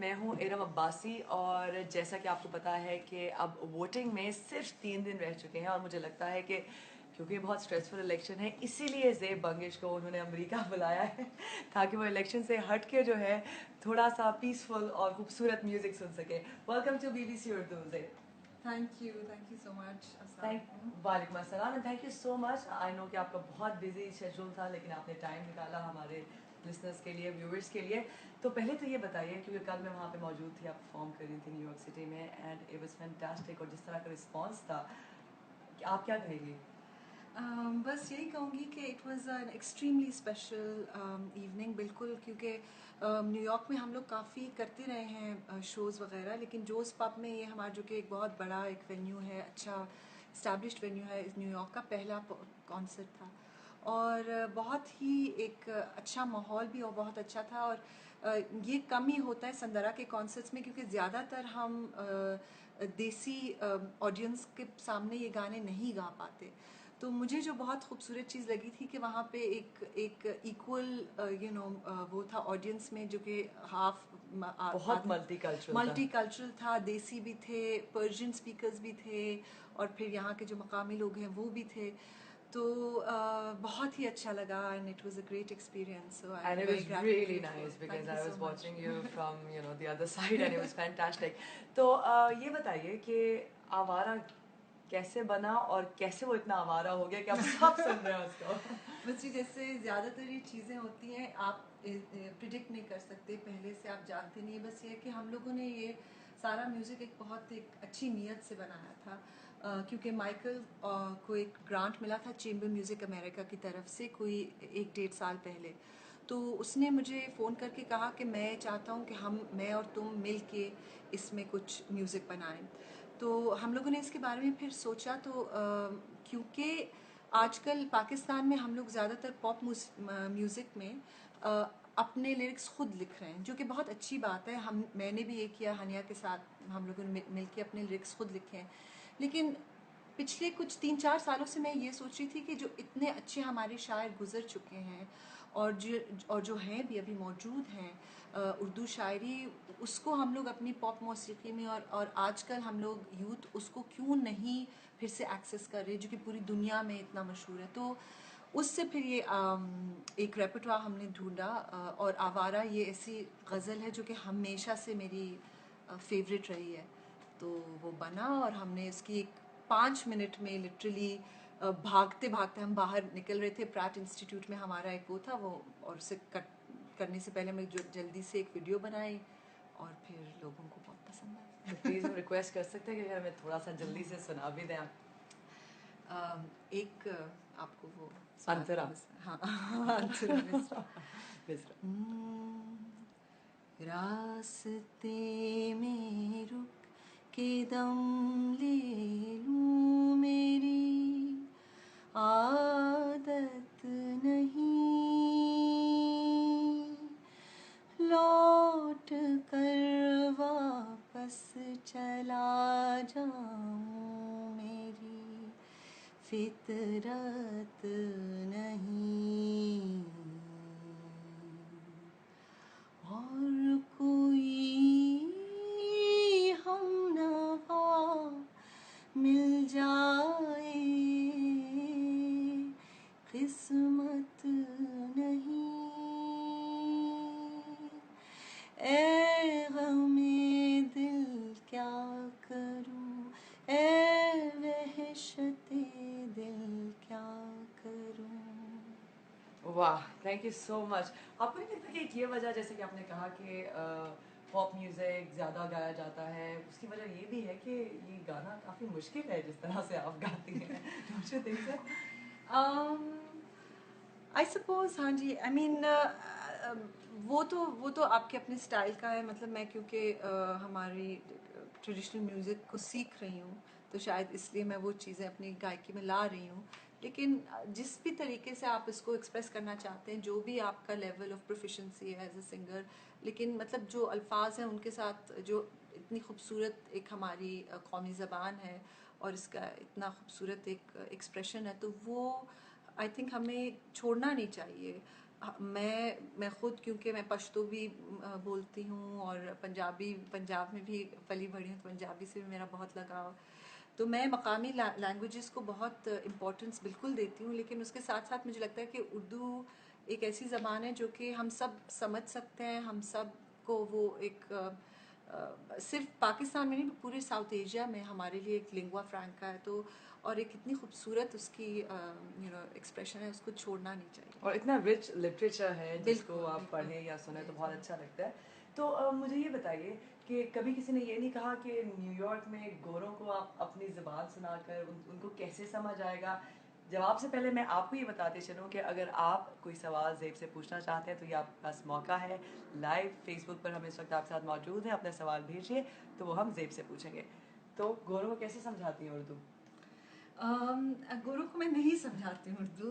मैं हूँ इरम अब्बासी और जैसा कि आपको पता है कि अब वोटिंग में सिर्फ 3 दिन रह चुके हैं और मुझे लगता है कि क्योंकि बहुत स्ट्रेसफुल इलेक्शन है इसीलिए ज़ेब बंगिश को उन्होंने अमेरिका बुलाया है ताकि वो इलेक्शन से हट के जो है थोड़ा सा पीसफुल और खूबसूरत म्यूज़िक सुन सके। Welcome to BBC Urdu Zeb. Thank you so much. वालेकुम अस्सलाम and thank you so much. I know कि आपका बहुत बिजी शेड्यूल था लेकिन आपने टाइम निकाला हमारे लिसनर्स के लिए, व्यूअर्स के लिए। तो पहले तो ये बताइए, क्योंकि कल मैं वहाँ पे मौजूद थी, आप परफॉर्म कर रही थी न्यूयॉर्क सिटी में एंड इट वाज फैंटास्टिक और जिस तरह का रिस्पांस था, आप क्या कहेंगी? बस यही कहूँगी कि it was an extremely special evening, बिल्कुल, क्योंकि न्यूयॉर्क में हम लोग काफ़ी करते रहे हैं शोज़ वगैरह, लेकिन जोस पब में ये हमारा जो कि एक बहुत बड़ा एक वेन्यू है, अच्छा इस्टेब्लिश्ड वेन्यू है, इस न्यूयॉर्क का पहला कॉन्सर्ट था और बहुत ही एक अच्छा माहौल भी और बहुत अच्छा था। और ये कम ही होता है संदरा के कॉन्सर्ट्स में, क्योंकि ज़्यादातर हम देसी ऑडियंस के सामने ये गाने नहीं गा पाते। तो मुझे जो बहुत खूबसूरत चीज़ लगी थी कि वहाँ पे एक इक्वल वो था ऑडियंस में, जो कि हाफ बहुत मल्टी कल्चरल था, देसी भी थे, पर्शियन स्पीकर्स भी थे और फिर यहाँ के जो मकामी लोग हैं वो भी थे। तो बहुत ही अच्छा लगा and it was a great experience. So I And am it very was really grateful. nice because thank you I was so much. watching you from the other side and it was fantastic. तो ये बताइए कि आवारा कैसे बना और कैसे वो इतना आवारा हो गया कि आप सब सुन रहे हैं उसको? बस जी, जैसे ज़्यादातर ये चीज़ें होती हैं, आप प्रिडिक्ट नहीं कर सकते, पहले से आप जानते नहीं। बस ये है कि हम लोगों ने ये सारा म्यूज़िक एक अच्छी नीयत से बनाया था, क्योंकि माइकल को एक ग्रांट मिला था चेंबर म्यूज़िक अमेरिका की तरफ से कोई 1-1.5 साल पहले। तो उसने मुझे फ़ोन करके कहा कि मैं चाहता हूँ कि मैं और तुम मिल के इसमें कुछ म्यूज़िक बनाएं। तो हम लोगों ने इसके बारे में फिर सोचा, तो क्योंकि आजकल पाकिस्तान में हम लोग ज़्यादातर पॉप म्यूज़िक में अपने लिरिक्स खुद लिख रहे हैं, जो कि बहुत अच्छी बात है। मैंने भी ये किया, हनिया के साथ हम लोगों ने मिल के अपने लिरिक्स खुद लिखे हैं। लेकिन पिछले कुछ 3-4 सालों से मैं ये सोच रही थी कि जो इतने अच्छे हमारे शायर गुजर चुके हैं और जो हैं भी अभी मौजूद हैं, उर्दू शायरी, उसको हम लोग अपनी पॉप मौसीकी में और आजकल हम लोग यूथ उसको क्यों नहीं फिर से एक्सेस कर रहे, जो कि पूरी दुनिया में इतना मशहूर है। तो उससे फिर ये एक रेpertoire हमने ढूंढा, और आवारा ये ऐसी गज़ल है जो कि हमेशा से मेरी फेवरेट रही है। तो वो बना और हमने इसकी 5 मिनट में लिटरली भागते भागते हम बाहर निकल रहे थे। प्रैट इंस्टीट्यूट में हमारा एक वो था वो, और उसे कट करने से पहले मैं जो जल्दी से एक वीडियो बनाई और फिर लोगों को बहुत पसंद आया। तो प्लीज़ हम रिक्वेस्ट कर सकते हैं कि अगर हमें थोड़ा सा जल्दी से सुना भी दें आप? एक आपको वो अंतरा। हाँ अंतरा मिश्रा। मिस्र। रास्ते में रुक के दम ले लूं, मेरी आदत नहीं, लौट कर वापस चला जाऊं, मेरी फितरत नहीं। और कोई हमनवा मिल जाए, किस्मत नहीं। ए गमे दिल क्या करूं, ए वहशते दिल क्या करूं। वाह, थैंक यू सो मच। आपको नहीं लगता कि एक ये वजह, जैसे कि आपने कहा कि पॉप म्यूज़िक ज़्यादा गाया जाता है, उसकी वजह ये भी है कि ये गाना काफ़ी मुश्किल है जिस तरह से आप गाती हैं? Don't you think so? I suppose, हाँ जी, आई मीन वो तो आपके अपने स्टाइल का है। मतलब मैं क्योंकि हमारी ट्रेडिशनल म्यूज़िक को सीख रही हूँ, तो शायद इसलिए मैं वो चीज़ें अपनी गायकी में ला रही हूँ। लेकिन जिस भी तरीके से आप इसको एक्सप्रेस करना चाहते हैं, जो भी आपका लेवल ऑफ प्रोफिशेंसी है एज अ सिंगर, लेकिन मतलब जो अल्फाज हैं उनके साथ जो इतनी खूबसूरत एक हमारी कौमी ज़बान है और इसका इतना खूबसूरत एक एक्सप्रेशन है, तो वो आई थिंक हमें छोड़ना नहीं चाहिए। मैं खुद, क्योंकि मैं पश्तो भी बोलती हूँ और पंजाब में भी पली बड़ी हूँ, तो पंजाबी से भी मेरा बहुत लगाव। तो मैं मकामी लैंग्वेजेस को बहुत इम्पोर्टेंस बिल्कुल देती हूँ, लेकिन उसके साथ साथ मुझे लगता है कि उर्दू एक ऐसी ज़बान है जो कि हम सब समझ सकते हैं, हम सब को वो एक सिर्फ पाकिस्तान में नहीं, पूरे साउथ एशिया में हमारे लिए एक लिंगुआ फ्रैंका है। तो और एक इतनी खूबसूरत उसकी एक्सप्रेशन है, उसको छोड़ना नहीं चाहिए। और इतना रिच लिटरेचर है जिसको आप बिल्कुल। पढ़ें या सुने तो बहुत अच्छा लगता है। तो मुझे ये बताइए कि कभी किसी ने ये नहीं कहा कि न्यूयॉर्क में गोरों को आप अपनी ज़बान सुनाकर उनको कैसे समझ आएगा? जवाब से पहले मैं आपको ये बताते चलूँ कि अगर आप कोई सवाल ज़ेब से पूछना चाहते हैं तो ये आपके पास मौका है। लाइव फेसबुक पर हम इस वक्त आपके साथ मौजूद हैं, अपने सवाल भेजिए तो वो हम ज़ेब से पूछेंगे। तो गोरों को कैसे समझाती हैं उर्दू? गोरों को मैं नहीं समझाती हूँ उर्दू।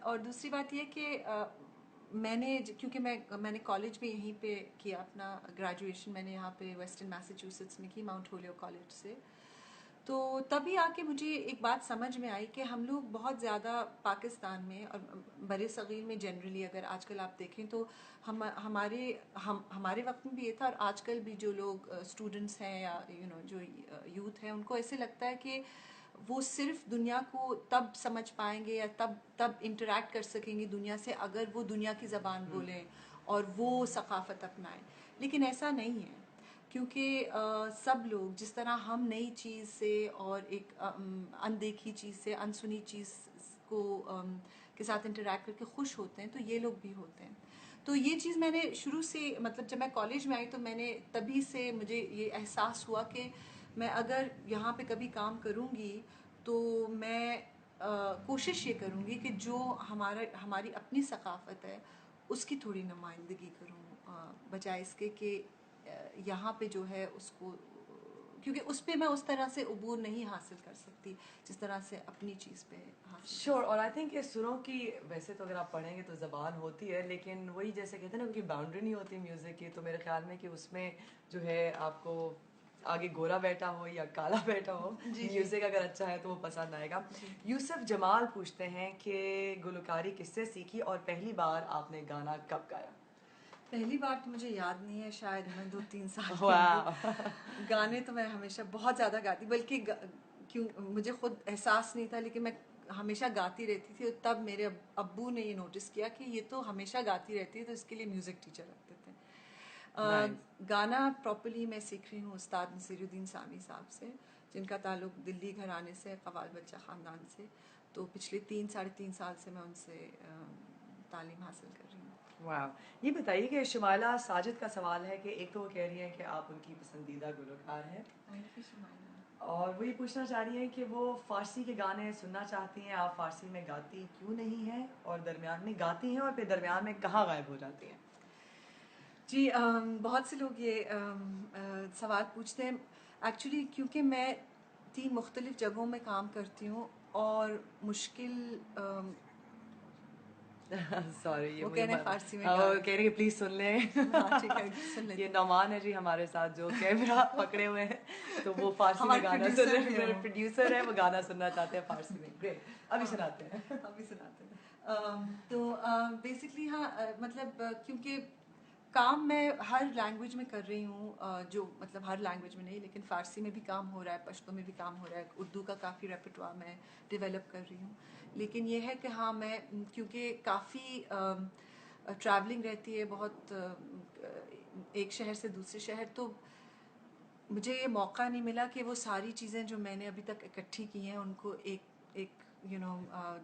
और दूसरी बात ये कि क्योंकि मैंने कॉलेज भी यहीं पे किया, अपना ग्रेजुएशन मैंने यहाँ पे वेस्टर्न मैसाचुसेट्स में की, माउंट होलियोक कॉलेज से। तो तभी आके मुझे एक बात समझ में आई कि हम लोग बहुत ज़्यादा पाकिस्तान में और बड़े सगीर में जनरली अगर आजकल आप देखें तो हमारे वक्त में भी ये था, और आजकल भी जो लोग स्टूडेंट्स हैं या जो यूथ है, उनको ऐसे लगता है कि वो सिर्फ दुनिया को तब समझ पाएंगे या तब इंटरेक्ट कर सकेंगे दुनिया से अगर वो दुनिया की ज़बान बोलें और वो सकाफ़त अपनाएं। लेकिन ऐसा नहीं है, क्योंकि सब लोग जिस तरह हम नई चीज़ से और एक अनदेखी चीज़ से, अनसुनी चीज़ को के साथ इंटरेक्ट करके खुश होते हैं, तो ये लोग भी होते हैं। तो ये चीज़ मैंने शुरू से, मतलब जब मैं कॉलेज में आई तो मैंने तभी से मुझे ये एहसास हुआ कि मैं अगर यहाँ पे कभी काम करूँगी तो मैं कोशिश ये करूँगी कि जो हमारी अपनी सकाफ़त है उसकी थोड़ी नुमाइंदगी करूँ, बजाय इसके कि यहाँ पे जो है उसको, क्योंकि उस पर मैं उस तरह से अबूर नहीं हासिल कर सकती जिस तरह से अपनी चीज़ पे हासिल। श्योर और आई थिंक ये सुरों की, वैसे तो अगर आप पढ़ेंगे तो ज़बान होती है, लेकिन वही जैसे कहते हैं ना, उनकी बाउंड्री नहीं होती म्यूज़िक की। तो मेरे ख्याल में कि उसमें जो है आपको आगे गोरा बैठा हो या काला बैठा हो, म्यूज़िक अगर अच्छा है तो वो पसंद आएगा। यूसुफ जमाल पूछते हैं कि गुलकारी किससे सीखी और पहली बार आपने गाना कब गाया? पहली बार तो मुझे याद नहीं है, शायद मैं 2-3 साल की वाह। होंगी। गाने तो मैं हमेशा बहुत ज़्यादा गाती, बल्कि क्यों मुझे खुद एहसास नहीं था, लेकिन मैं हमेशा गाती रहती थी। और तब मेरे अब्बू ने ये नोटिस किया कि ये तो हमेशा गाती रहती है, तो इसके लिए म्यूज़िक टीचर रखते थे। गाना प्रॉपर्ली मैं सीख रही हूँ उस्ताद नसीरुद्दीन सामी साहब से, जिनका ताल्लुक दिल्ली घराने से, कव्वाल बच्चा ख़ानदान से। तो पिछले 3-3.5 साल से मैं उनसे तालीम हासिल कर रही हूँ। वाह। ये बताइए कि शुमाइला साजिद का सवाल है कि एक तो वो कह रही हैं कि आप उनकी पसंदीदा गुलकार हैं, थैंक यू शुमाइला। और वो ये पूछना चाह रही हैं कि वो फ़ारसी के गाने सुनना चाहती हैं, आप फ़ारसी में गाती क्यों नहीं हैं, और दरमियान में गाती हैं और फिर दरमियान में कहाँ गायब हो जाती हैं? जी, बहुत से लोग ये सवाल पूछते हैं। एक्चुअली क्योंकि मैं 3 मुख्तलिफ़ जगहों में काम करती हूँ और मुश्किल सॉरी, ये वो मुझे कह रहे हैं फ़ारसी में वो गाएं। कह रही है प्लीज़ सुन लें। हाँ ठीक है, सुन लेते ये हैं। नौमान है जी हमारे साथ जो कैमरा पकड़े हुए हैं, तो वो फ़ारसी में हमारे गाना सुन प्रोड्यूसर रहे भी हैं, हैं मेरे वो। प्रोड्यूसर है, वो गाना सुनना चाहते हैं फ़ारसी में। ग्रेट, अभी हाँ, सुनाते हैं। अभी सुनाते हैं। तो बेसिकली हाँ, मतलब क्योंकि काम मैं हर लैंग्वेज में कर रही हूँ, जो मतलब हर लैंग्वेज में नहीं, लेकिन फ़ारसी में भी काम हो रहा है, पश्तो में भी काम हो रहा है, उर्दू का काफ़ी रेpertoire मैं डेवलप कर रही हूँ। लेकिन ये है कि हाँ, मैं क्योंकि काफ़ी ट्रैवलिंग रहती है बहुत, एक शहर से दूसरे शहर, तो मुझे ये मौका नहीं मिला कि वो सारी चीज़ें जो मैंने अभी तक इकट्ठी की हैं उनको एक एक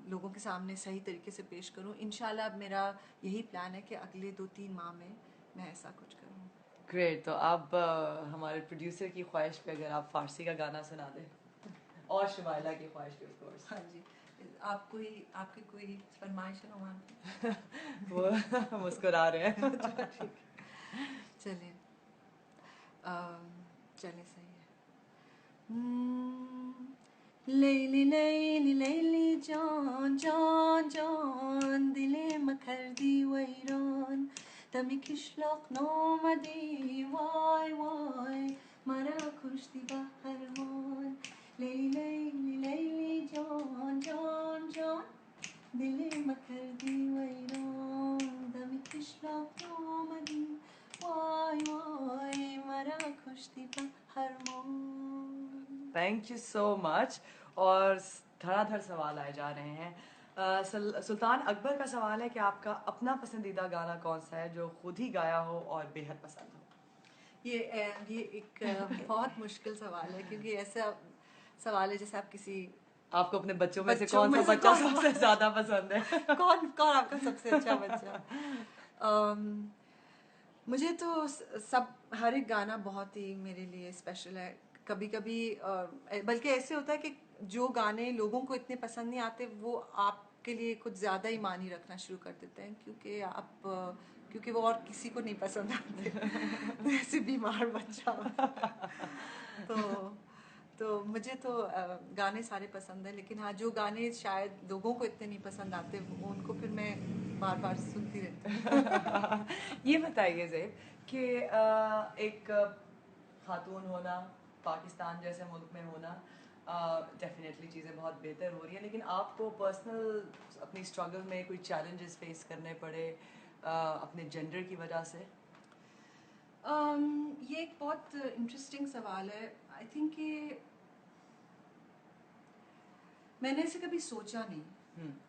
लोगों के सामने सही तरीके से पेश करूं। इंशाल्लाह अब मेरा यही प्लान है कि अगले 2-3 माह में मैं ऐसा कुछ करूं। ग्रेट। तो अब हमारे प्रोड्यूसर की ख्वाहिश पे अगर आप फ़ारसी का गाना सुना दें, और शुमाइला की ख्वाहिश पे ऑफ कोर्स। हाँ जी, आपकी कोई फरमाइश है वहाँ? वो मुस्कुरा रहे हैं। चलिए, चलिए सही है। Leyli leyli leyli can can can dilime kerdi veyran demi kışlak nomadi vay vay mara kuşti baharman Leyli leyli leyli can can can dilime kerdi veyran खुश थी हर मोड़। Thank you so much. और धड़ाधड़ सवाल आए जा रहे हैं। सुल्तान अकबर का सवाल है कि आपका अपना पसंदीदा गाना कौन सा है जो खुद ही गाया हो और बेहद पसंद हो? ये एक बहुत मुश्किल सवाल है, क्योंकि ऐसा सवाल है जैसे आप किसी आपको अपने बच्चों में से बच्चों कौन सा में से बच्चा कौन- सबसे ज्यादा पसंद है? कौन कौन आपका सबसे अच्छा बच्चा? मुझे तो सब हर एक गाना बहुत ही मेरे लिए स्पेशल है। कभी कभी बल्कि ऐसे होता है कि जो गाने लोगों को इतने पसंद नहीं आते वो आपके लिए कुछ ज़्यादा ही मानी रखना शुरू कर देते हैं, क्योंकि वो और किसी को नहीं पसंद आते। ऐसे बीमार बच्चा तो मुझे तो गाने सारे पसंद हैं, लेकिन हाँ, जो गाने शायद लोगों को इतने नहीं पसंद आते उनको फिर मैं बार बार सुनती रहती हूँ। ये बताइए ज़ेब कि एक खातून होना, पाकिस्तान जैसे मुल्क में होना, डेफिनेटली चीज़ें बहुत बेहतर हो रही हैं, लेकिन आपको पर्सनल अपनी स्ट्रगल में कोई चैलेंजेस फेस करने पड़े अपने जेंडर की वजह से? ये एक बहुत इंटरेस्टिंग सवाल है। आई थिंक कि मैंने ऐसे कभी सोचा नहीं,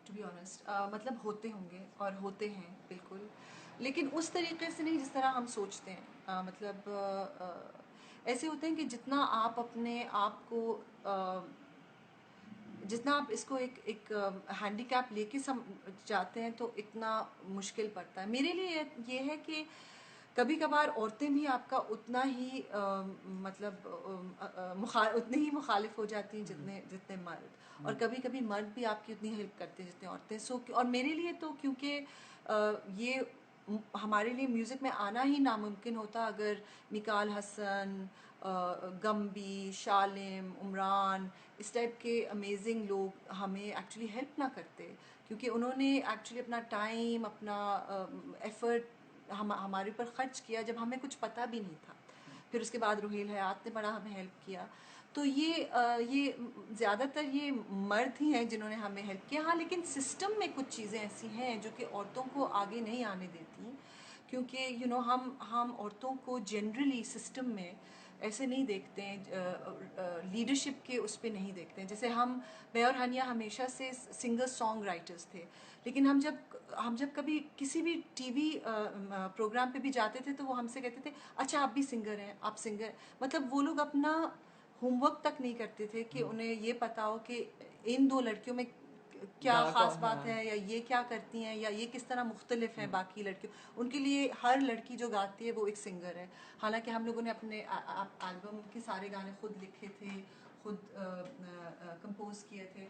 टू बी ऑनेस्ट। मतलब होते होंगे और होते हैं बिल्कुल, लेकिन उस तरीके से नहीं जिस तरह हम सोचते हैं। ऐसे होते हैं कि जितना आप अपने आप को जितना आप इसको एक हैंडीकैप लेके जाते हैं तो इतना मुश्किल पड़ता है। मेरे लिए ये है कि कभी कभार औरतें भी आपका उतना ही उतने ही मुखालिफ हो जाती हैं जितने जितने मर्द, और कभी कभी मर्द भी आपकी उतनी हेल्प करते हैं जितने औरतें। और मेरे लिए तो क्योंकि ये हमारे लिए म्यूज़िक में आना ही नामुमकिन होता अगर निकाल हसन, गम्बी, शालिम, उमरान, इस टाइप के अमेजिंग लोग हमें एक्चुअली हेल्प ना करते, क्योंकि उन्होंने एक्चुअली अपना टाइम, अपना एफर्ट हमारे ऊपर ख़र्च किया जब हमें कुछ पता भी नहीं था। फिर उसके बाद रुहेल हयात ने बड़ा हमें हेल्प किया। तो ये ज़्यादातर ये मर्द ही हैं जिन्होंने हमें हेल्प किया। हाँ, लेकिन सिस्टम में कुछ चीज़ें ऐसी हैं जो कि औरतों को आगे नहीं आने देती, क्योंकि हम औरतों को जनरली सिस्टम में ऐसे नहीं देखते हैं, लीडरशिप के उस पर नहीं देखते हैं। जैसे मैं और हनिया हमेशा से सिंगर सॉन्ग राइटर्स थे, लेकिन हम जब कभी किसी भी टीवी प्रोग्राम पे भी जाते थे तो वो हमसे कहते थे, अच्छा आप भी सिंगर हैं, आप सिंगर। मतलब वो लोग अपना होमवर्क तक नहीं करते थे कि उन्हें ये पता हो कि इन दो लड़कियों में क्या ख़ास बात है, या ये क्या करती हैं, या ये किस तरह मुख्तलिफ है बाकी लड़कियों। उनके लिए हर लड़की जो गाती है वो एक सिंगर है। हालांकि हम लोगों ने अपने एल्बम के सारे गाने खुद लिखे थे, खुद कंपोज किए थे।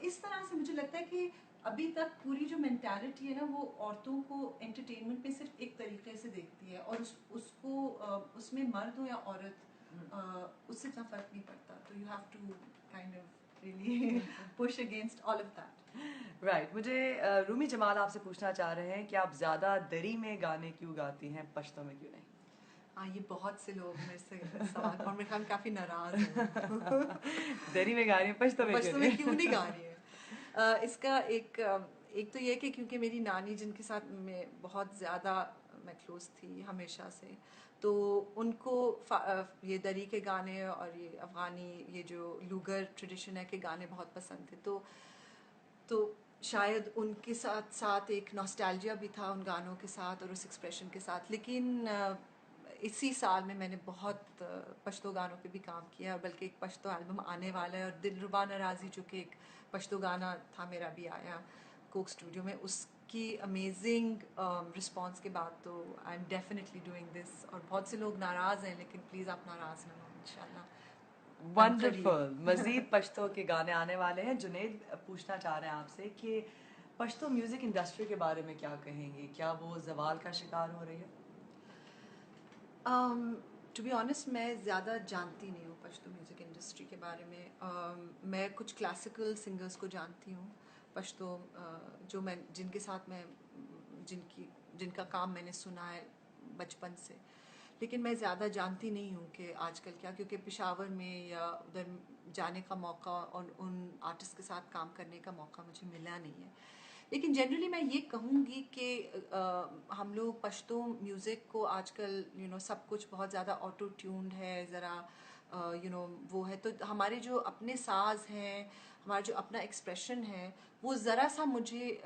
इस तरह से मुझे लगता है कि अभी तक पूरी जो मेंटालिटी है ना, वो औरतों को एंटरटेनमेंट में सिर्फ एक तरीके से देखती है, और उसमें मर्द हो या औरत, उससे इतना फ़र्क नहीं पड़ता। तो you have to kind of really push against all of that. Right मुझे रूमी जमाल आपसे पूछना चाह रहे हैं कि आप ज़्यादा दरी में गाने क्यों गाती हैं, पश्तो में क्यों नहीं? हाँ, ये बहुत से लोग मेरे से सवाल, और मेरे ख्याल में काफ़ी नाराज़ हैं। दरी में गा रही हैं, पश्तो में पश्तो में क्यों नहीं गा रही है? इसका एक तो ये कि क्योंकि मेरी नानी, जिनके साथ मैं बहुत ज़्यादा मैं क्लोज थी हमेशा से, तो उनको ये दरी के गाने और ये अफ़गानी, ये जो लूगर ट्रेडिशन है के गाने बहुत पसंद थे। तो शायद उनके साथ साथ एक नॉस्टैल्जिया भी था उन गानों के साथ और उस एक्सप्रेशन के साथ। लेकिन इसी साल में मैंने बहुत पश्तो गानों पे भी काम किया है, बल्कि एक पश्तो एल्बम आने वाला है, और दिलरुबा नाराज़ी जो कि एक पश्तो गाना था मेरा भी आया कोक स्टूडियो में। उसकी अमेजिंग रिस्पॉन्स के बाद तो I am definitely doing this. और बहुत से लोग नाराज़ हैं, लेकिन प्लीज़ आप नाराज़ ना हो, इंशाल्लाह। वंडरफुल। मजीद पश्तो के गाने आने वाले हैं। जुनेद पूछना चाह रहे हैं आपसे कि पश्तो म्यूज़िक इंडस्ट्री के बारे में क्या कहेंगे, क्या वो जवाल का शिकार हो रही है? टू बी ऑनेस्ट, मैं ज़्यादा जानती नहीं हूँ पश्तो म्यूज़िक इंडस्ट्री के बारे में। मैं कुछ क्लासिकल सिंगर्स को जानती हूँ पश्तो, जिनके साथ जिनका काम मैंने सुना है बचपन से, लेकिन मैं ज़्यादा जानती नहीं हूँ कि आजकल क्या, क्योंकि पेशावर में या उधर जाने का मौका और उन आर्टिस्ट के साथ काम करने का मौका मुझे मिला नहीं है। लेकिन जनरली मैं ये कहूँगी कि हम लोग पश्तो म्यूज़िक को आजकल सब कुछ बहुत ज़्यादा ऑटो ट्यून्ड है, ज़रा वो है, तो हमारे जो अपने साज हैं, हमारा जो अपना एक्सप्रेशन है, वो ज़रा सा मुझे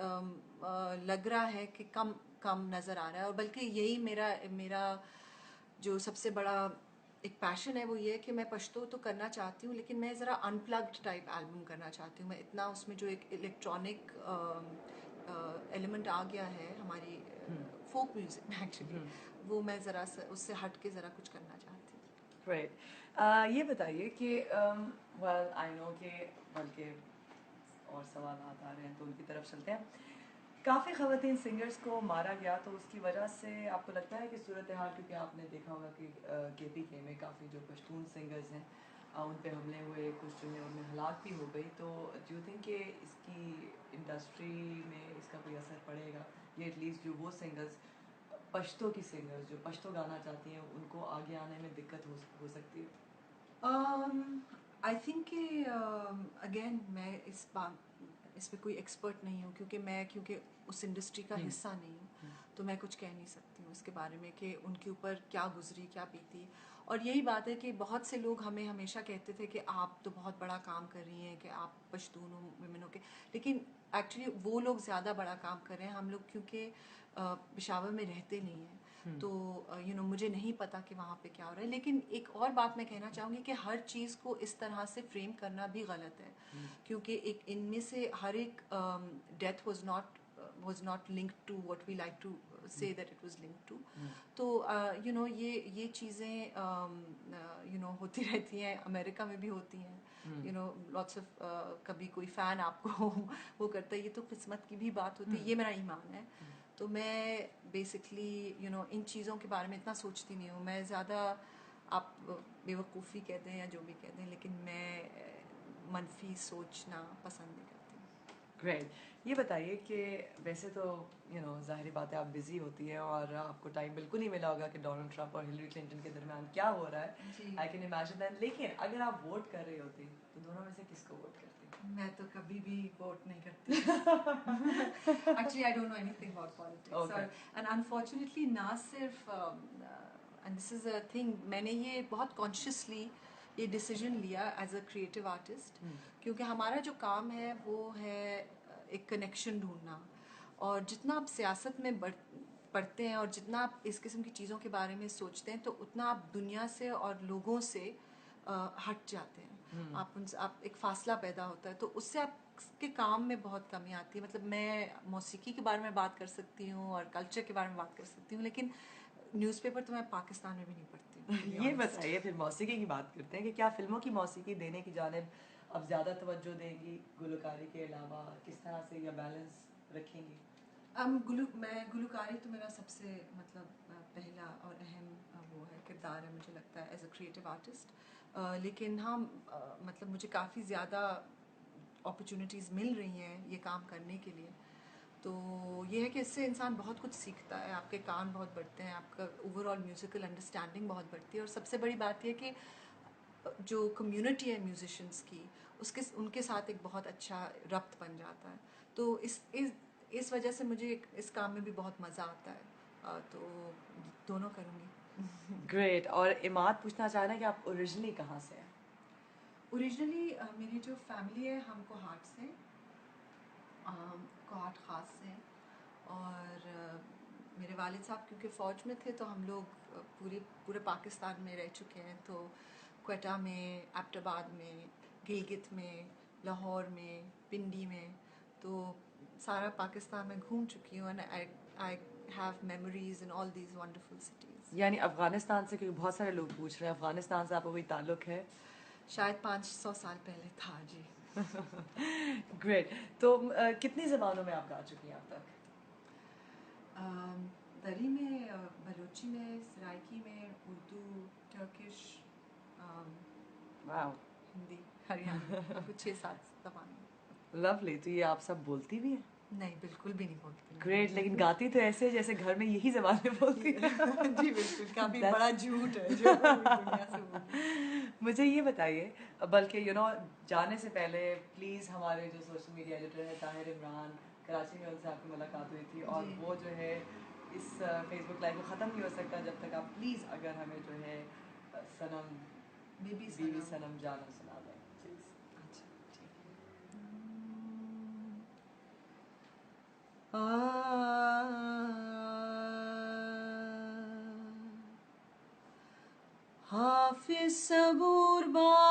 लग रहा है कि कम कम नज़र आ रहा है। और बल्कि यही मेरा मेरा जो सबसे बड़ा एक पैशन है, वो ये है कि मैं पश्तो तो करना चाहती हूँ, लेकिन मैं ज़रा अनप्लग्ड टाइप एल्बम करना चाहती हूँ। मैं इतना उसमें जो एक इलेक्ट्रॉनिक एलिमेंट आ गया है हमारी फोक म्यूज़िक में एक्चुअली, वो मैं ज़रा उससे हट के ज़रा कुछ करना चाहती हूँ। राइट। ये बताइए कि वेल आई नो कि बल्कि और सवाल आ रहे हैं तो उनकी तरफ चलते हैं। काफ़ी ख़वातीन सिंगर्स को मारा गया, तो उसकी वजह से आपको लगता है कि सूरत हाल, क्योंकि आपने देखा होगा कि KPK में काफ़ी जो पश्तून सिंगर्स हैं उन पे हमले हुए, कुछ जो है उनमें हलाक भी हो गई, तो डू यू थिंक कि इसकी इंडस्ट्री में इसका कोई असर पड़ेगा, ये एटलीस्ट जो वो सिंगर्स पश्तो की सिंगर्स जो पश्तो गाना चाहती हैं उनको आगे आने में दिक्कत हो सकती है? आई थिंक कि अगेन मैं इस पे कोई एक्सपर्ट नहीं हूँ, क्योंकि उस इंडस्ट्री का हिस्सा नहीं हूँ, तो मैं कुछ कह नहीं सकती हूँ इसके बारे में कि उनके ऊपर क्या गुजरी, क्या बीती। और यही बात है कि बहुत से लोग हमें हमेशा कहते थे कि आप तो बहुत बड़ा काम कर रही हैं, कि आप पश्तून वुमेन हो के, लेकिन एक्चुअली वो लोग ज़्यादा बड़ा काम कर रहे हैं। हम लोग क्योंकि पेशावर में रहते नहीं हैं, तो मुझे नहीं पता कि वहाँ पे क्या हो रहा है। लेकिन एक और बात मैं कहना चाहूँगी कि हर चीज़ को इस तरह से फ्रेम करना भी गलत है, क्योंकि एक इनमें से हर एक death was not linked to what we like to say that it was linked to. तो ये चीज़ें होती रहती हैं, अमेरिका में भी होती हैं, लॉट्स ऑफ कभी कोई फ़ैन आपको वो करता है, ये तो किस्मत की भी बात होती है, ये मेरा ईमान है। तो मैं बेसिकली इन चीज़ों के बारे में इतना सोचती नहीं हूँ। मैं ज़्यादा, आप बेवकूफ़ी कहते हैं या जो भी कहते हैं, लेकिन मैं मनफी सोचना पसंद नहीं करती। ग्रेट। ये बताइए कि वैसे तो ज़ाहिर बात है आप बिज़ी होती हैं और आपको टाइम बिल्कुल नहीं मिला होगा कि डोनाल्ड ट्रंप और हिलरी क्लिंटन के दरमियान क्या हो रहा है, आई कैन इमेजिन दैट। लेकिन अगर आप वोट कर रही होती तो दोनों में से किसको वोट करती? मैं तो कभी भी वोट नहीं करती। Actually, I don't know anything about politics. Okay. And unfortunately, ना सिर्फ and this is a thing, मैंने ये बहुत consciously ये डिसीजन लिया एज अ क्रिएटिव आर्टिस्ट, क्योंकि हमारा जो काम है वो है एक कनेक्शन ढूंढना। और जितना आप सियासत में पढ़ते हैं और जितना आप इस किस्म की चीज़ों के बारे में सोचते हैं, तो उतना आप दुनिया से और लोगों से हट जाते हैं। आप एक फासला पैदा होता है, तो उससे आपके काम में बहुत कमी आती है। मतलब मैं मौसीकी के बारे में बात कर सकती हूँ और कल्चर के बारे में बात कर सकती हूँ, लेकिन न्यूज़पेपर तो मैं पाकिस्तान में भी नहीं पढ़ती। ये बताइए, फिर मौसीकी की बात करते हैं कि क्या फिल्मों की मौसीकी देने की जानिब अब ज़्यादा तवज्जो देंगी गुलकारी के अलावा, किस तरह से यह बैलेंस रखेंगी? मैं गुलकारी तो मेरा सबसे पहला और अहम वो है, किरदार है, मुझे लगता है एज अ क्रिएटिव आर्टिस्ट। लेकिन हाँ, मुझे काफ़ी ज़्यादा अपॉर्चुनिटीज़ मिल रही हैं ये काम करने के लिए। तो ये है कि इससे इंसान बहुत कुछ सीखता है, आपके कान बहुत बढ़ते हैं, आपका ओवरऑल म्यूज़िकल अंडरस्टैंडिंग बहुत बढ़ती है। और सबसे बड़ी बात यह कि जो कम्युनिटी है म्यूजिशियंस की, उनके साथ एक बहुत अच्छा रब्त बन जाता है। तो इस वजह से मुझे इस काम में भी बहुत मज़ा आता है। तो दोनों करूँगी। ग्रेट। और इमाद पूछना चाह रहे हैं कि आप ओरिजिनली कहाँ से हैं? ओरिजिनली मेरी जो फैमिली है, हम कोहाट से, कोहाट ख़ास से। और मेरे वालिद साहब क्योंकि फ़ौज में थे, तो हम लोग पूरे पाकिस्तान में रह चुके हैं। तो क्वेटा में, एबटाबाद में, गिलगित में, लाहौर में, पिंडी में, तो सारा पाकिस्तान में घूम चुकी हूँ। And I have memories in all these wonderful cities. यानी अफ़गानिस्तान से, क्योंकि बहुत सारे लोग पूछ रहे हैं, अफ़गानिस्तान से आपका कोई ताल्लुक है? शायद 500 साल पहले था जी। ग्रेट। तो कितनी ज़बानों में आप गा चुकी हैं अब तक? दरी में, बलूची में, सराइकी में, उर्दू, टर्किश, हिंदी, हरियाणवी, कुछ 6-7 ज़बानें। लवली। तो ये आप सब बोलती भी हैं? नहीं, बिल्कुल भी नहीं बोलती। ग्रेट। लेकिन गाती तो ऐसे जैसे घर में यही ज़बानें बोलती हैं। जी बिल्कुल, काफ़ी बड़ा झूठ है जो दुनिया से बोलती। मुझे ये बताइए, बल्कि जाने से पहले प्लीज़ हमारे जो सोशल मीडिया एडिटर है ताहिर इमरान, कराची में उनसे आपकी मुलाकात हुई थी, और जी। वो जो है इस फेसबुक लाइव को ख़त्म नहीं हो सकता जब तक आप प्लीज़ अगर हमें जो है सनम बीबी बीवी सनम। सनम जाना सुना दें प्लीज़। अच्छा ठीक है। हाफिज सबूर बाश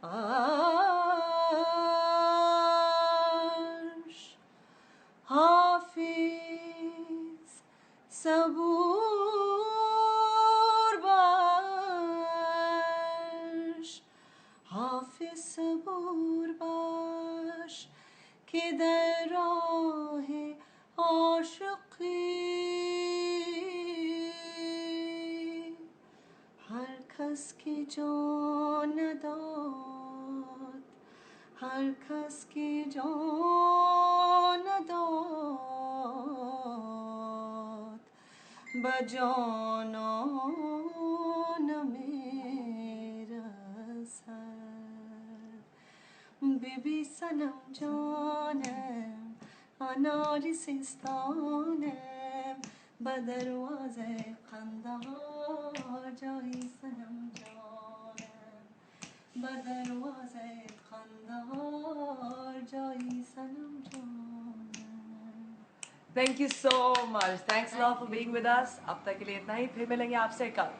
आश, हाफिज सबूर बाश, हाफिज सबूर बाश, के दर राह आशिकी हर कस की जान दात, हर कस की जान दात, बजानान मेरा सर। बीबी सनम जानम अनार सिस्तानम, बदरवाज़े खंदार जाई सनम जानम, बदरवाज़े खंदार जाई सनम जानम। Thank you so much, thanks lot for being with us. अब तक के लिए इतना ही, फिर मिलेंगे आपसे कल।